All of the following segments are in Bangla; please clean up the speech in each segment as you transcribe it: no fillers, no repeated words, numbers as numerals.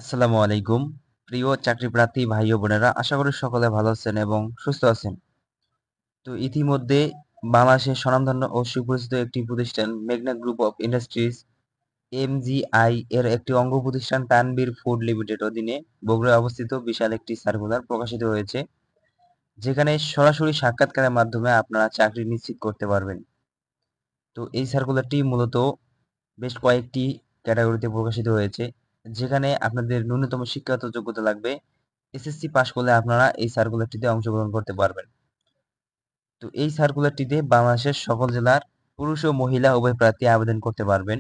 আসসালামু আলাইকুম। প্রিয় চাকরি প্রার্থী ভাই ও বোনেরা, আশা করি সকলে ভালো আছেন এবং সুস্থ আছেন। তো ইতিমধ্যে বাংলাদেশের স্বনামধন্য ও সুপরিচিত একটি প্রতিষ্ঠান মেঘনা গ্রুপ অফ ইন্ডাস্ট্রিজ এমজিআই এর একটি অঙ্গ প্রতিষ্ঠান তানভীর ফুড লিমিটেড অধীনে বগুড়ায় অবস্থিত বিশাল একটি সার্কুলার প্রকাশিত হয়েছে, যেখানে সরাসরি সাক্ষাৎকারের মাধ্যমে আপনারা চাকরি নিশ্চিত করতে পারবেন। তো এই সার্কুলারটি মূলত বেশ কয়েকটি ক্যাটাগরিতে প্রকাশিত হয়েছে, যেখানে আপনাদের ন্যূনতম শিক্ষাগত যোগ্যতা লাগবে। এসএসসি পাস করলে আপনারা এই সার্কুলারটিতে অংশগ্রহণ করতে পারবেন। তো এই সার্কুলারটিতে বাংলাদেশের সকল জেলার পুরুষ ও মহিলা উভয় প্রার্থী আবেদন করতে পারবেন।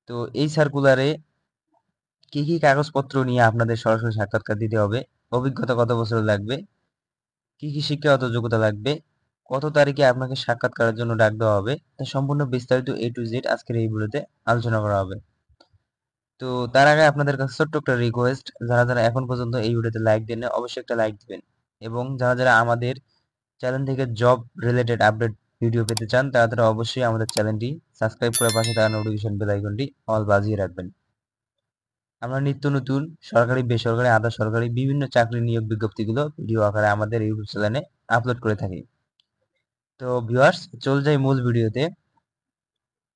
তো এই সার্কুলারে কি কি কাগজপত্র নিয়ে আপনাদের সরাসরি সাক্ষাৎকার দিতে হবে, অভিজ্ঞতা কত বছর লাগবে, কি কি শিক্ষাগত যোগ্যতা লাগবে, কত তারিখে আপনাকে সাক্ষাৎকারের জন্য ডাক দেওয়া হবে, তা সম্পূর্ণ বিস্তারিত A to Z আজকের এই ভিডিওতে আলোচনা করা হবে। তো তার আগে আপনাদের কাছে ছোট্ট একটা রিকোয়েস্ট, যারা যারা এখন পর্যন্ত এই ভিডিওতে লাইক দেন না, অবশ্যই একটা লাইক দিবেন। এবং যারা যারা আমাদের চ্যানেল থেকে জব রিলেটেড আপডেট ভিডিও পেতে চান, তারা তারা অবশ্যই আমাদের চ্যানেলটি সাবস্ক্রাইব করে পাশে থাকা নোটিফিকেশন বেল আইকনটি অল বাজিয়ে রাখবেন। আমরা নিত্য নতুন সরকারি, বেসরকারি, আধা সরকারি বিভিন্ন চাকরি নিয়োগ বিজ্ঞপ্তিগুলো ভিডিও আকারে আমাদের ইউটিউব চ্যানেলে আপলোড করে থাকি। তো ভিউয়ার্স, চল যাই মূল ভিডিওতে।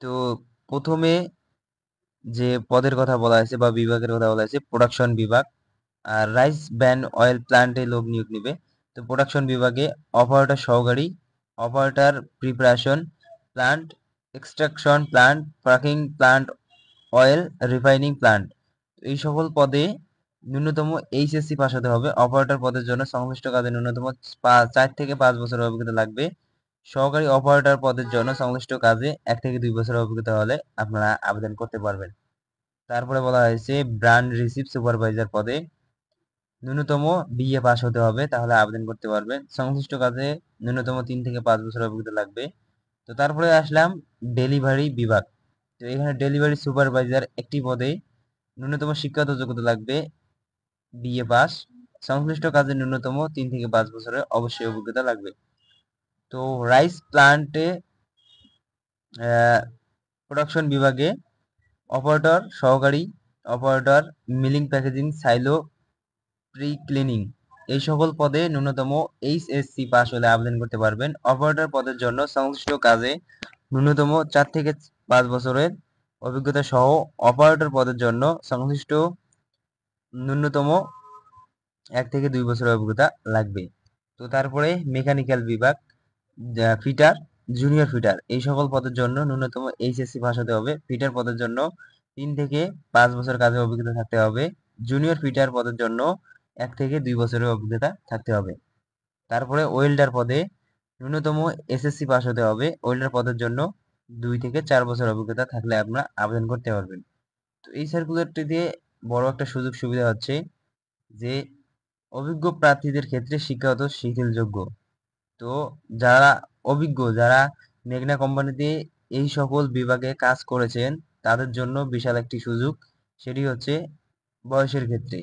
তো প্রথমে যে পদের কথা বলা হয়েছে বা বিভাগের কথা বলা হয়েছে, প্রোডাকশন বিভাগ। আর রাইস ব্যান অয়েল প্ল্যান্টে লোক নিয়োগ নিবে। তো প্রোডাকশন বিভাগে অপারেটর সহকারী, operator preparation plant, extraction plant, packing plant, oil refining plant, এই সকল পদে ন্যূনতম এইচএসসি পাস হতে হবে। অপারেটর পদের জন্য সংশ্লিষ্ট কাজে ন্যূনতম 4 থেকে 5 বছরের অভিজ্ঞতা লাগবে। সহকারী অপারেটর পদের জন্য সংশ্লিষ্ট কাজে 1 থেকে 2 বছরের অভিজ্ঞতা হলে আপনারা আবেদন করতে পারবেন। তারপরে বলা হয়েছে ব্র্যান্ড রিসিভ সুপারভাইজার পদে ন্যূনতম বিএ পাস হতে হবে, তাহলে আবেদন করতে পারবেন। সংশ্লিষ্ট কাজে ন্যূনতম 3 থেকে 5 বছরের অভিজ্ঞতা লাগবে। তো তারপরে আসলাম ডেলিভারি বিভাগ। তো এখানে ডেলিভারি সুপারভাইজার একটি পদে ন্যূনতম শিক্ষাগত যোগ্যতা লাগবে বিএ পাস। সংশ্লিষ্ট কাজে ন্যূনতম 3 থেকে 5 বছরের অবশ্যই অভিজ্ঞতা লাগবে। তো রাইস প্ল্যান্টে প্রোডাকশন বিভাগে অপারেটর সহকারী, operator milling packaging silo pre cleaning, এই সকল পদে ন্যূনতম এইচএসসি পাস হলে আবেদন করতে পারবেন। অপারেটর পদের জন্য সংশ্লিষ্ট কাজে ন্যূনতম 4 থেকে 5 বছরের অভিজ্ঞতা সহ অপারেটর পদের জন্য সংশ্লিষ্ট ন্যূনতম 1 থেকে 2 বছরের অভিজ্ঞতা লাগবে। তো তারপরে মেকানিক্যাল বিভাগ, ফিটার, জুনিয়র ফিটার, এই সকল পদের জন্য ন্যূনতম এইচএসসি পাস হতে হবে। ফিটার পদের জন্য 3 থেকে 5 বছর কাজের অভিজ্ঞতা থাকতে হবে। জুনিয়র ফিটার পদের জন্য 1 থেকে 2 বছরের অভিজ্ঞতা থাকতে হবে। তারপরে ওয়েল্ডার পদে ন্যূনতম এসএসসি পাস হতে হবে। ওয়েল্ডার পদের জন্য 2 থেকে 4 বছর অভিজ্ঞতা থাকলে আপনারা আবেদন করতে পারবেন। তো এই সার্কুলারটিতে বড় একটা সুযোগ সুবিধা হচ্ছে যে অভিজ্ঞ প্রার্থীদের ক্ষেত্রে শিক্ষাগত শিথিলযোগ্য। তো যারা অভিজ্ঞ, যারা মেঘনা কোম্পানিতে এই সকল বিভাগে কাজ করেছেন, তাদের জন্য বিশাল একটি সুযোগ। সেটি হচ্ছে বয়সের ক্ষেত্রে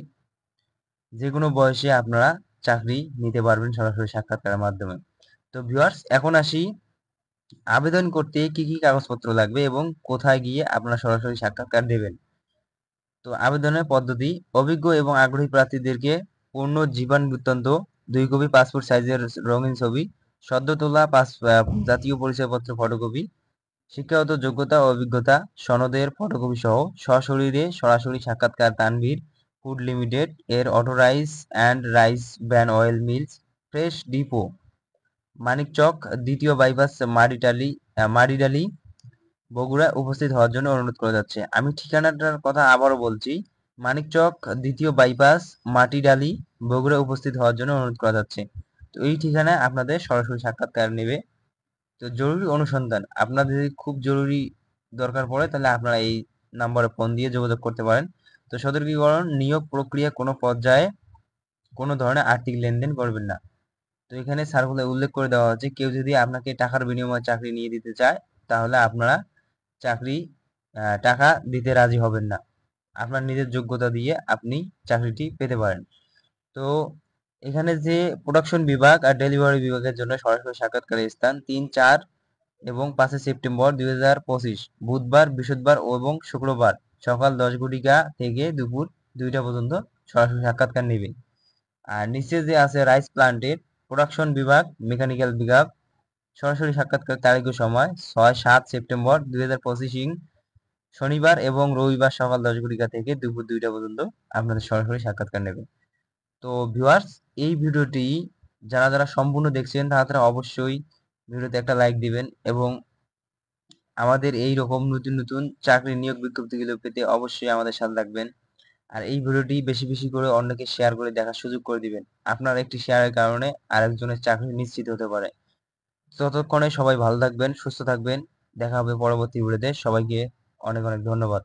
যে কোনো বয়সে আপনারা চাকরি নিতে পারবেন সরাসরি সাক্ষাৎকারের মাধ্যমে। তো ভিউয়ার্স, এখন আসি আবেদন করতে কি কি কাগজপত্র লাগবে এবং কোথায় গিয়ে আপনারা সরাসরি সাক্ষাৎকার দেবেন। তো আবেদনের পদ্ধতি: অভিজ্ঞ এবং আগ্রহী প্রার্থীদেরকে পূর্ণ জীবন বৃত্তান্ত, 2 কপি পাসপোর্ট সাইজের রঙিন ছবি, সদ্য তোলা জাতীয় পরিচয়পত্র ফটোকপি, শিক্ষাগত যোগ্যতা ও অভিজ্ঞতা সনদের ফটোকপি সহ সশরীরে সরাসরি সাক্ষাৎকার তানভীর ফুড লিমিটেড এর auto rice and rice bran oil mills, fresh depot, Manikchak, দ্বিতীয় বাইপাস, মারিডালি, বগুড়া উপস্থিত হওয়ার জন্য অনুরোধ করা যাচ্ছে। আমি ঠিকানাটার কথা আবারও বলছি: মানিকচক, দ্বিতীয় বাইপাস, মাটিডালি, বগুড়া উপস্থিত হওয়ার জন্য অনুরোধ করা যাচ্ছে। তো এই ঠিকানায় আপনাদের সরাসরি সাক্ষাৎকার নেবে। তো জরুরি অনুসন্ধান: আপনাদের যদি খুব জরুরি দরকার পড়ে, তাহলে আপনারা এই নাম্বারে ফোন দিয়ে যোগাযোগ করতে পারেন। তো সতর্কীকরণ: নিয়োগ প্রক্রিয়া কোনো পর্যায়ে কোনো ধরনের আর্থিক লেনদেন করবেন না। তো এখানে সার্কুলারে উল্লেখ করে দেওয়া হচ্ছে, কেউ যদি আপনাকে টাকার বিনিময়ে চাকরি নিয়ে দিতে চায়, তাহলে আপনারা চাকরি টাকা দিতে রাজি হবেন না। আপনার নিজের যোগ্যতা দিয়ে আপনি চাকরিটি পেতে পারেন। তো এখানে যে প্রোডাকশন বিভাগ আর ডেলিভারি বিভাগের জন্য সরাসরি সাক্ষাৎকারের স্থান 3, 4 এবং 5 সেপ্টেম্বর 2025 বুধবার, বৃহস্পতিবার এবং শুক্রবার সকাল 10 ঘটিকা থেকে দুপুর 2টা পর্যন্ত সরাসরি সাক্ষাৎকার নেবে। আর নিচে যে আছে রাইস প্লান্টের প্রোডাকশন বিভাগ, মেকানিক্যাল বিভাগ, সরাসরি সাক্ষাৎকার তারিখ ও সময় 6-7 সেপ্টেম্বর 2025 শনিবার এবং রবিবার সকাল 10 ঘটিকা থেকে দুপুর 2টা পর্যন্ত আপনাদের সরাসরি সাক্ষাৎকার নেবে। তো ভিউয়ার্স, এই ভিডিওটি যারা যারা সম্পূর্ণ দেখছেন তারা অবশ্যই ভিডিওতে একটা লাইক দিবেন এবং আমাদের এই রকম নতুন নতুন চাকরি নিয়োগ বিজ্ঞপ্তিগুলো পেতে অবশ্যই আমাদের সাথে থাকবেন। আর এই ভিডিওটি বেশি বেশি করে অন্যকে শেয়ার করে দেখার সুযোগ করে দিবেন। আপনার একটি শেয়ারের কারণে আরেকজনের চাকরি নিশ্চিত হতে পারে। ততক্ষণে সবাই ভালো থাকবেন, সুস্থ থাকবেন। দেখা হবে পরবর্তী ভিডিওতে। সবাইকে অনেক অনেক ধন্যবাদ।